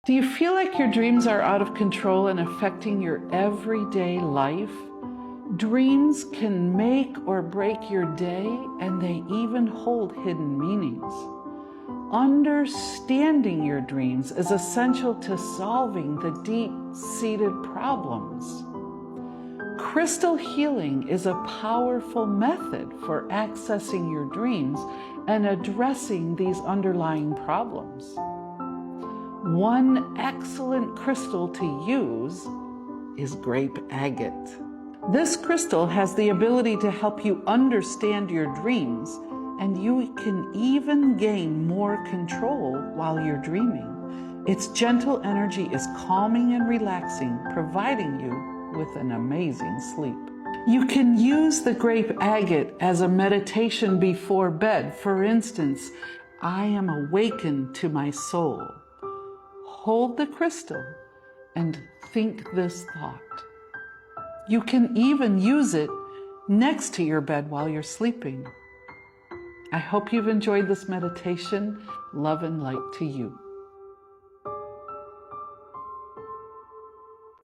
Do you feel like your dreams are out of control and affecting your everyday life? Dreams can make or break your day, and they even hold hidden meanings. Understanding your dreams is essential to solving the deep-seated problems. Crystal healing is a powerful method for accessing your dreams and addressing these underlying problems. One excellent crystal to use is grape agate. This crystal has the ability to help you understand your dreams, and you can even gain more control while you're dreaming. Its gentle energy is calming and relaxing, providing you with an amazing sleep. You can use the grape agate as a meditation before bed. For instance, I am awakened to my soul. Hold the crystal and think this thought. You can even use it next to your bed while you're sleeping. I hope you've enjoyed this meditation. Love and light to you.